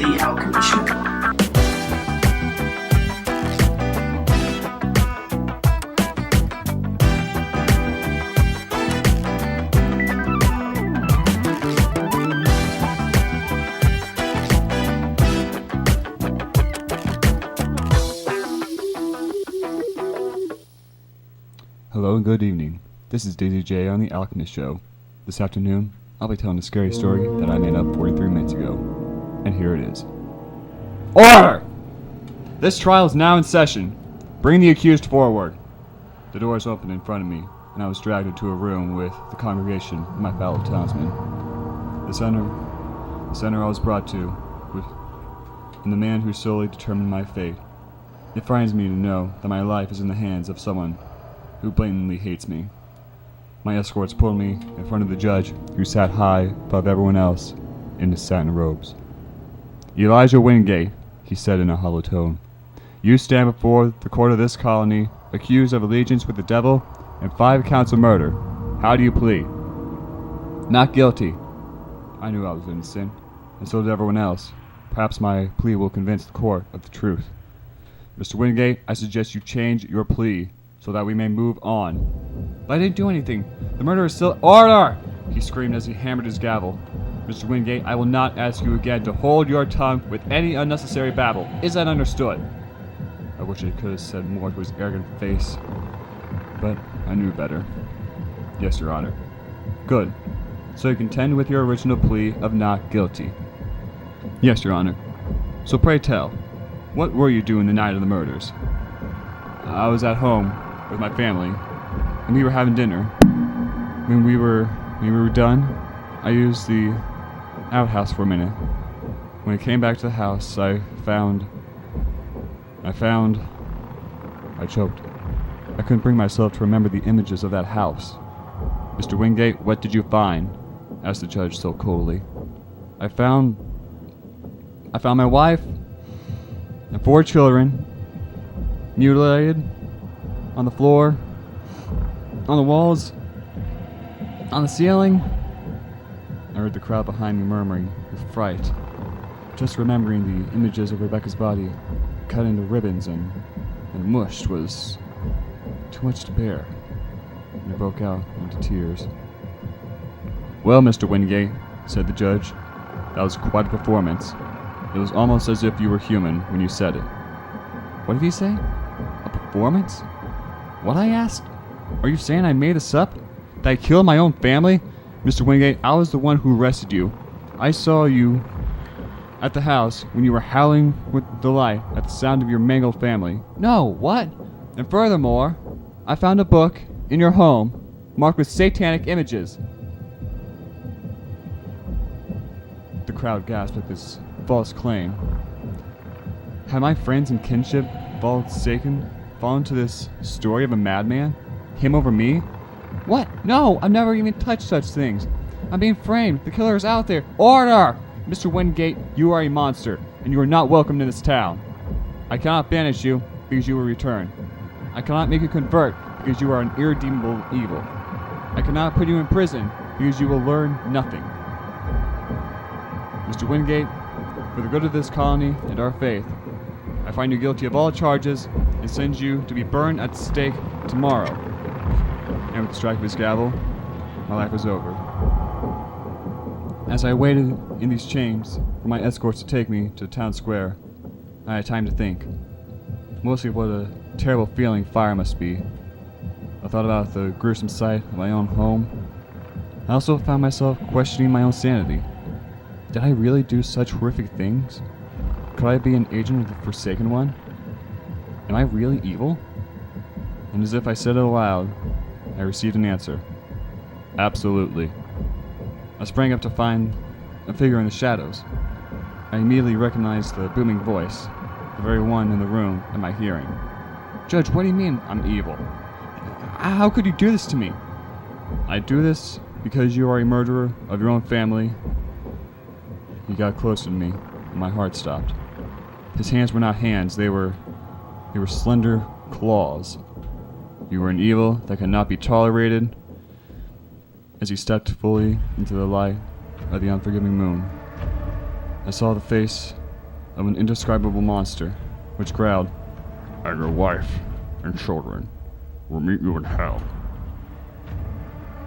The Alchemist Show. Hello and good evening. This is Daisy J on The Alchemist Show. This afternoon, I'll be telling a scary story that I made up 43 minutes ago. And here it is. Order! This trial is now in session. Bring the accused forward. The doors opened in front of me, and I was dragged into a room with the congregation and my fellow townsmen. The center I was brought to, and the man who solely determined my fate. It frightens me to know that my life is in the hands of someone who blatantly hates me. My escorts pulled me in front of the judge, who sat high above everyone else in his satin robes. Elijah Wingate, he said in a hollow tone, you stand before the court of this colony, accused of allegiance with the devil and 5 counts of murder. How do you plead? Not guilty. I knew I was innocent, and so did everyone else. Perhaps my plea will convince the court of the truth. Mr. Wingate, I suggest you change your plea so that we may move on. But I didn't do anything. The murderer is still— Order! He screamed as he hammered his gavel. Mr. Wingate, I will not ask you again to hold your tongue with any unnecessary babble. Is that understood? I wish I could have said more to his arrogant face, but I knew better. Yes, Your Honor. Good. So you contend with your original plea of not guilty? Yes, Your Honor. So pray tell, what were you doing the night of the murders? I was at home with my family, and we were having dinner. When we were done, I used the outhouse for a minute. When I came back to the house, I choked. I couldn't bring myself to remember the images of that house. Mr. Wingate, what did you find? Asked the judge so coldly. I found my wife and 4 children mutilated on the floor, on the walls, on the ceiling. I heard the crowd behind me murmuring with fright, just remembering the images of Rebecca's body cut into ribbons and mushed was too much to bear, and I broke out into tears. Well, Mr. Wingate, said the judge, that was quite a performance. It was almost as if you were human when you said it. What did he say? A performance? What, I asked? Are you saying I made this up? That I killed my own family? Mr. Wingate, I was the one who arrested you. I saw you at the house when you were howling with delight at the sound of your mangled family. No, what? And furthermore, I found a book in your home marked with satanic images. The crowd gasped at this false claim. Had my friends and kinship fallen to this story of a madman? Him over me? What? No, I've never even touched such things. I'm being framed. The killer is out there. Order! Mr. Wingate, you are a monster, and you are not welcome in this town. I cannot banish you, because you will return. I cannot make you convert, because you are an irredeemable evil. I cannot put you in prison, because you will learn nothing. Mr. Wingate, for the good of this colony and our faith, I find you guilty of all charges and send you to be burned at the stake tomorrow. And with the strike of his gavel, my life was over. As I waited in these chains for my escorts to take me to the town square, I had time to think. Mostly what a terrible feeling fire must be. I thought about the gruesome sight of my own home. I also found myself questioning my own sanity. Did I really do such horrific things? Could I be an agent of the Forsaken One? Am I really evil? And as if I said it aloud, I received an answer. Absolutely. I sprang up to find a figure in the shadows. I immediately recognized the booming voice, the very one in the room at my hearing. Judge, what do you mean I'm evil? How could you do this to me? I do this because you are a murderer of your own family. He got closer to me, and my heart stopped. His hands were not hands, they were slender claws. You were an evil that could not be tolerated. As he stepped fully into the light of the unforgiving moon, I saw the face of an indescribable monster, which growled, "And your wife and children will meet you in hell."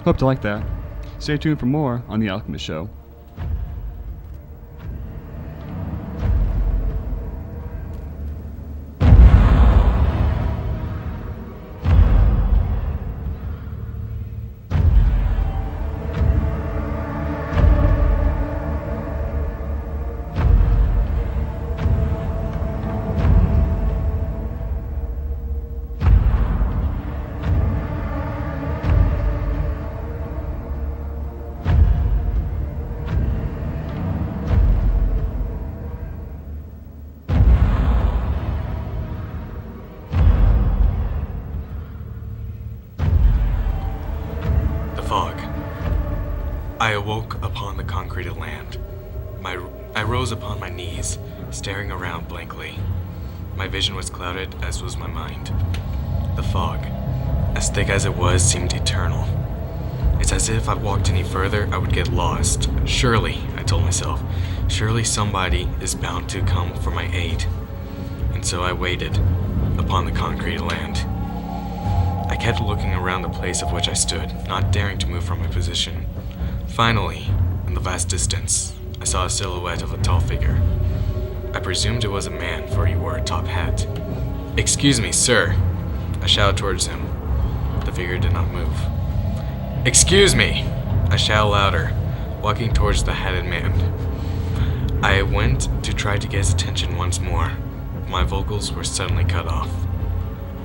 Hope to like that. Stay tuned for more on The Alchemist Show. Fog. I awoke upon the concreted land. I rose upon my knees, staring around blankly. My vision was clouded, as was my mind. The fog, as thick as it was, seemed eternal. It's as if I walked any further, I would get lost. Surely, I told myself, surely somebody is bound to come for my aid. And so I waited upon the concrete land. I kept looking around the place of which I stood, not daring to move from my position. Finally, in the vast distance, I saw a silhouette of a tall figure. I presumed it was a man, for he wore a top hat. "Excuse me, sir," I shouted towards him. The figure did not move. "Excuse me," I shouted louder, walking towards the hatted man. I went to try to get his attention once more. My vocals were suddenly cut off.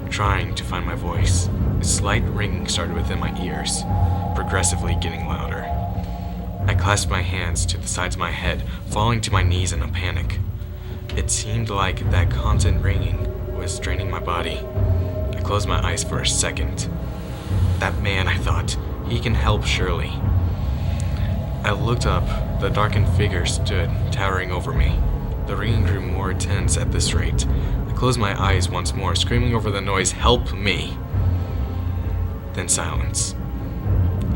Trying to find my voice, a slight ringing started within my ears, progressively getting louder. I clasped my hands to the sides of my head, falling to my knees in a panic. It seemed like that constant ringing was draining my body. I closed my eyes for a second. That man, I thought, he can help surely. I looked up. The darkened figure stood, towering over me. The ringing grew more intense at this rate. I closed my eyes once more, screaming over the noise, "Help me!" Then silence.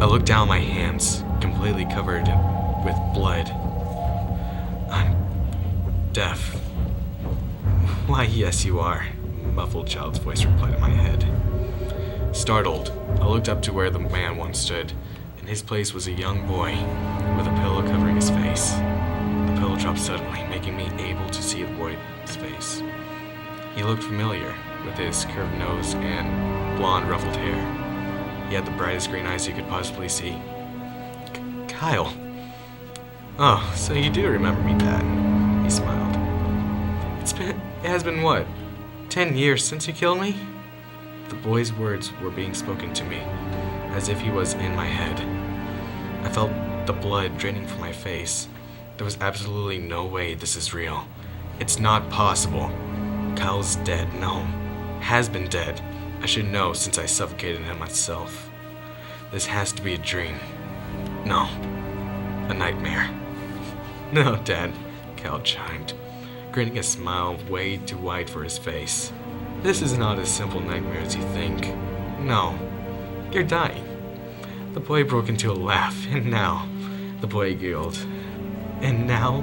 I looked down my hands, completely covered with blood. "I'm deaf." "Why, yes, you are," a muffled child's voice replied in my head. Startled, I looked up to where the man once stood. In his place was a young boy with a pillow covering his face. The pillow dropped suddenly, making me able to see the boy's face. He looked familiar, with his curved nose and blonde ruffled hair. He had the brightest green eyes you could possibly see. "Kyle. Oh, so you do remember me, Dad," he smiled. It has been what, 10 years since you killed me?" The boy's words were being spoken to me, as if he was in my head. I felt the blood draining from my face. There was absolutely no way this is real. It's not possible. Kyle's dead. No, has been dead. I should know since I suffocated him myself. This has to be a dream. No, a nightmare. "No, Dad," Kyle chimed, grinning a smile way too wide for his face. "This is not a simple nightmare as you think. No, you're dying." The boy broke into a laugh, and now, the boy giggled, "And now,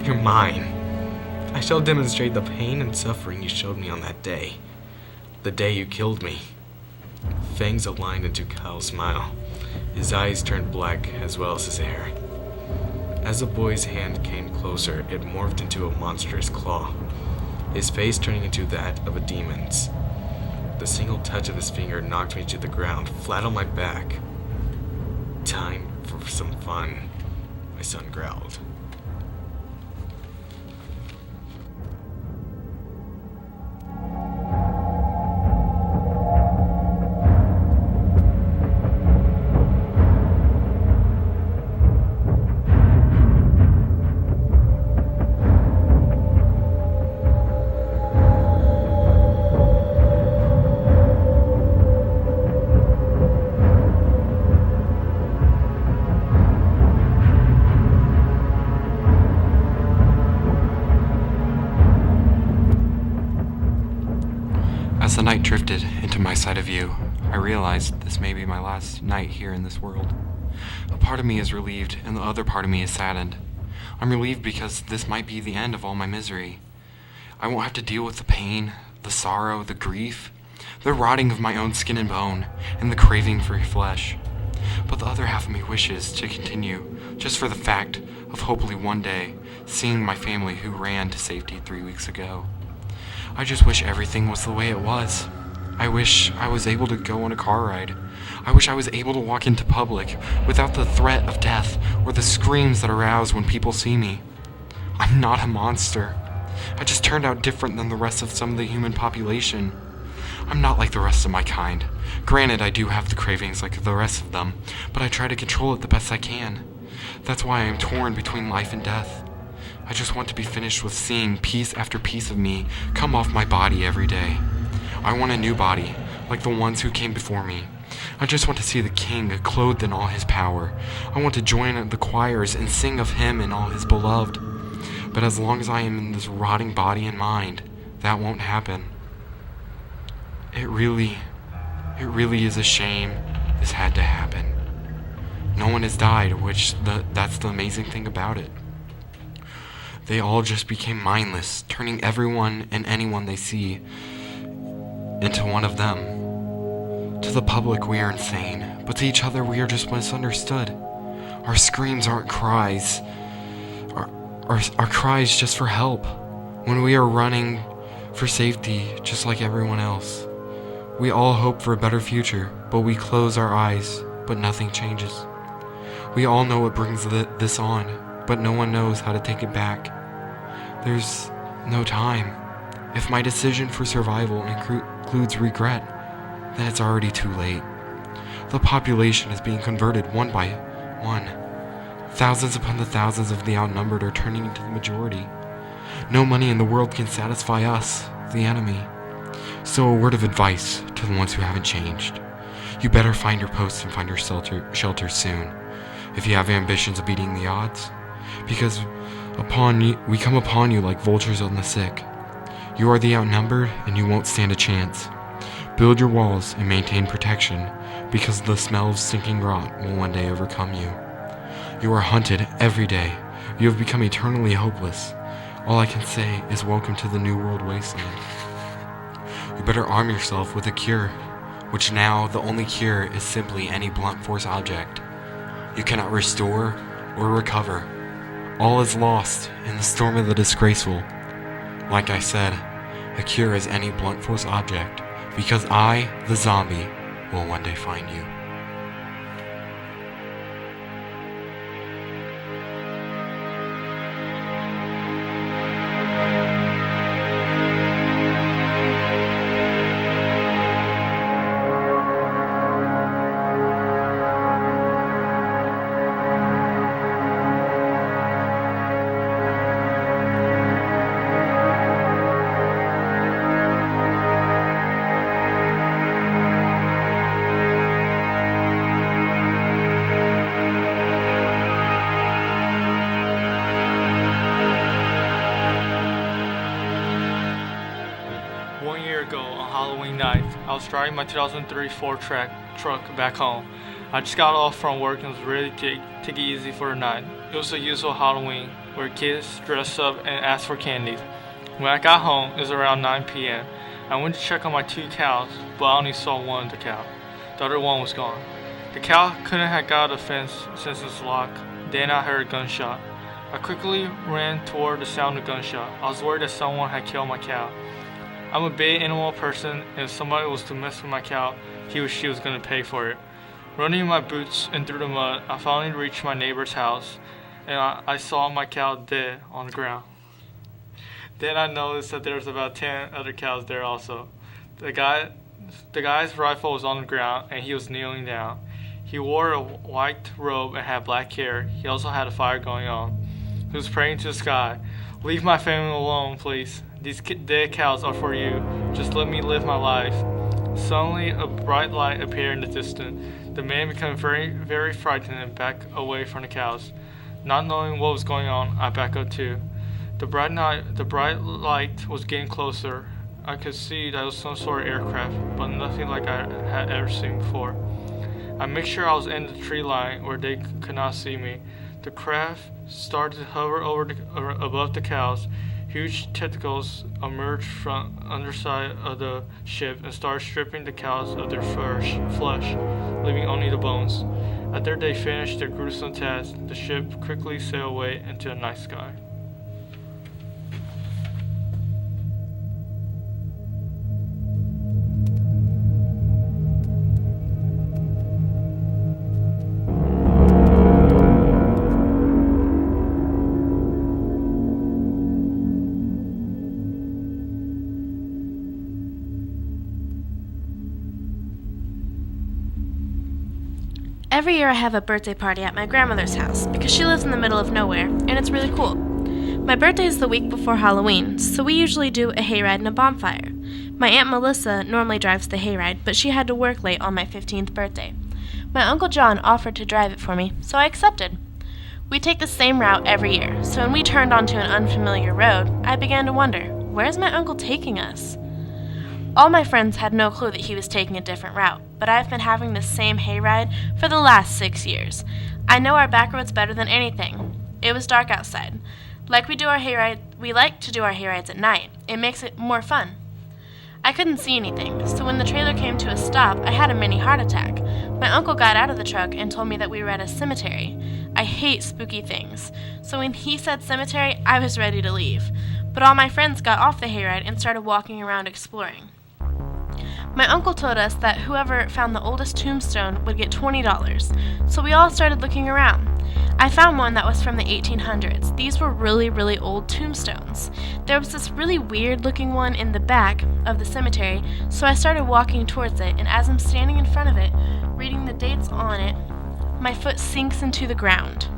you're mine. I shall demonstrate the pain and suffering you showed me on that day. The day you killed me." Fangs aligned into Kyle's smile. His eyes turned black as well as his hair. As the boy's hand came closer, it morphed into a monstrous claw, his face turning into that of a demon's. The single touch of his finger knocked me to the ground, flat on my back. "Time for some fun," my son growled. As the night drifted into my side of view, I realized this may be my last night here in this world. A part of me is relieved, and the other part of me is saddened. I'm relieved because this might be the end of all my misery. I won't have to deal with the pain, the sorrow, the grief, the rotting of my own skin and bone, and the craving for flesh. But the other half of me wishes to continue, just for the fact of hopefully one day seeing my family who ran to safety 3 weeks ago. I just wish everything was the way it was. I wish I was able to go on a car ride. I wish I was able to walk into public without the threat of death or the screams that arouse when people see me. I'm not a monster. I just turned out different than the rest of some of the human population. I'm not like the rest of my kind. Granted, I do have the cravings like the rest of them, but I try to control it the best I can. That's why I am torn between life and death. I just want to be finished with seeing piece after piece of me come off my body every day. I want a new body, like the ones who came before me. I just want to see the king clothed in all his power. I want to join the choirs and sing of him and all his beloved. But as long as I am in this rotting body and mind, that won't happen. It really is a shame this had to happen. No one has died, that's the amazing thing about it. They all just became mindless, turning everyone and anyone they see into one of them. To the public, we are insane, but to each other, we are just misunderstood. Our screams aren't cries. Our cries just for help. When we are running for safety, just like everyone else. We all hope for a better future, but we close our eyes, but nothing changes. We all know what brings this on, but no one knows how to take it back. There's no time. If my decision for survival includes regret, then it's already too late. The population is being converted one by one. Thousands upon the thousands of the outnumbered are turning into the majority. No money in the world can satisfy us, the enemy. So a word of advice to the ones who haven't changed. You better find your post and find your shelter soon, if you have ambitions of beating the odds. Because we come upon you like vultures on the sick. You are the outnumbered, and you won't stand a chance. Build your walls and maintain protection, because the smell of sinking rot will one day overcome you. You are hunted every day. You have become eternally hopeless. All I can say is welcome to the New World Wasteland. You better arm yourself with a cure, which now the only cure is simply any blunt force object. You cannot restore or recover. All is lost in the storm of the disgraceful. Like I said, a cure is any blunt force object, because I, the zombie, will one day find you. I was driving my 2003 Ford truck back home. I just got off from work and was ready to take it easy for the night. It was the usual Halloween, where kids dressed up and asked for candies. When I got home, it was around 9 p.m. I went to check on my 2 cows, but I only saw one of the cow. The other one was gone. The cow couldn't have got a fence since it's locked. Then I heard a gunshot. I quickly ran toward the sound of the gunshot. I was worried that someone had killed my cow. I'm a big animal person, and if somebody was to mess with my cow, he or she was going to pay for it. Running in my boots and through the mud, I finally reached my neighbor's house, and I saw my cow dead on the ground. Then I noticed that there was about 10 other cows there also. The guy's rifle was on the ground, and he was kneeling down. He wore a white robe and had black hair. He also had a fire going on. He was praying to the sky. "Leave my family alone, please. These dead cows are for you. Just let me live my life." Suddenly, a bright light appeared in the distance. The man became very, very frightened and backed away from the cows. Not knowing what was going on, I backed up too. The bright light was getting closer. I could see that it was some sort of aircraft, but nothing like I had ever seen before. I made sure I was in the tree line where they could not see me. The craft started to hover above the cows. Huge tentacles emerged from underside of the ship and started stripping the cows of their flesh, leaving only the bones. After they finished their gruesome task, the ship quickly sailed away into the night sky. Every year I have a birthday party at my grandmother's house because she lives in the middle of nowhere, and it's really cool. My birthday is the week before Halloween, so we usually do a hayride and a bonfire. My Aunt Melissa normally drives the hayride, but she had to work late on my 15th birthday. My Uncle John offered to drive it for me, so I accepted. We take the same route every year, so when we turned onto an unfamiliar road, I began to wonder, where's my uncle taking us? All my friends had no clue that he was taking a different route, but I've been having the same hayride for the last 6 years. I know our back roads better than anything. It was dark outside. We like to do our hayrides at night. It makes it more fun. I couldn't see anything, so when the trailer came to a stop, I had a mini heart attack. My uncle got out of the truck and told me that we were at a cemetery. I hate spooky things, so when he said cemetery, I was ready to leave. But all my friends got off the hayride and started walking around exploring. My uncle told us that whoever found the oldest tombstone would get $20, so we all started looking around. I found one that was from the 1800s. These were really, really old tombstones. There was this really weird looking one in the back of the cemetery, so I started walking towards it, and as I'm standing in front of it, reading the dates on it, my foot sinks into the ground.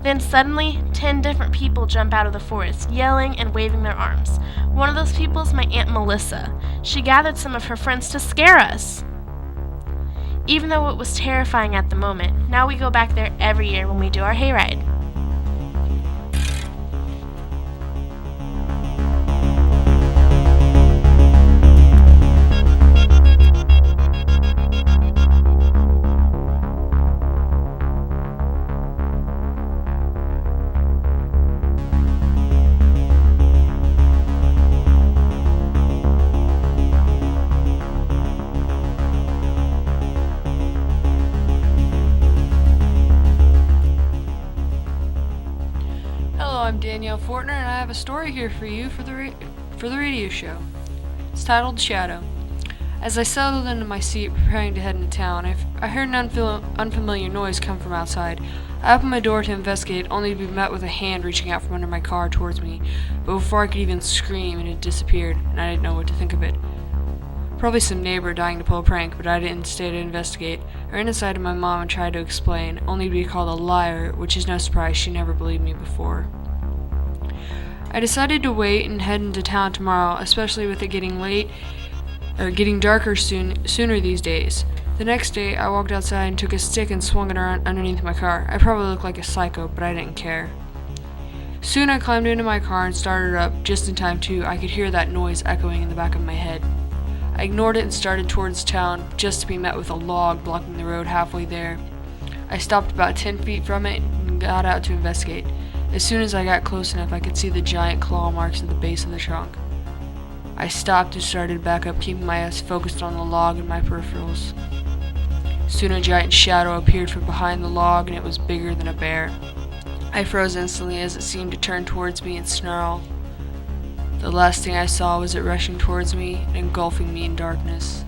Then suddenly, 10 different people jump out of the forest, yelling and waving their arms. One of those people is my Aunt Melissa. She gathered some of her friends to scare us. Even though it was terrifying at the moment, now we go back there every year when we do our hayride. I'm Danielle Fortner, and I have a story here for you for the radio show. It's titled Shadow. As I settled into my seat preparing to head into town, I heard an unfamiliar noise come from outside. I opened my door to investigate, only to be met with a hand reaching out from under my car towards me. But before I could even scream, it had disappeared, and I didn't know what to think of it. Probably some neighbor dying to pull a prank, but I didn't stay to investigate. I ran inside to my mom and tried to explain, only to be called a liar, which is no surprise, she never believed me before. I decided to wait and head into town tomorrow, especially with it getting darker sooner these days. The next day, I walked outside and took a stick and swung it around underneath my car. I probably looked like a psycho, but I didn't care. Soon I climbed into my car and started up, just in time too. I could hear that noise echoing in the back of my head. I ignored it and started towards town, just to be met with a log blocking the road halfway there. I stopped about 10 feet from it and got out to investigate. As soon as I got close enough, I could see the giant claw marks at the base of the trunk. I stopped and started back up, keeping my eyes focused on the log and my peripherals. Soon a giant shadow appeared from behind the log, and it was bigger than a bear. I froze instantly as it seemed to turn towards me and snarl. The last thing I saw was it rushing towards me and engulfing me in darkness.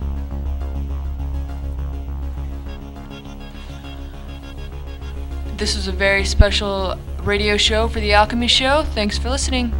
This was a very special radio show for the Alchemist Show. Thanks for listening.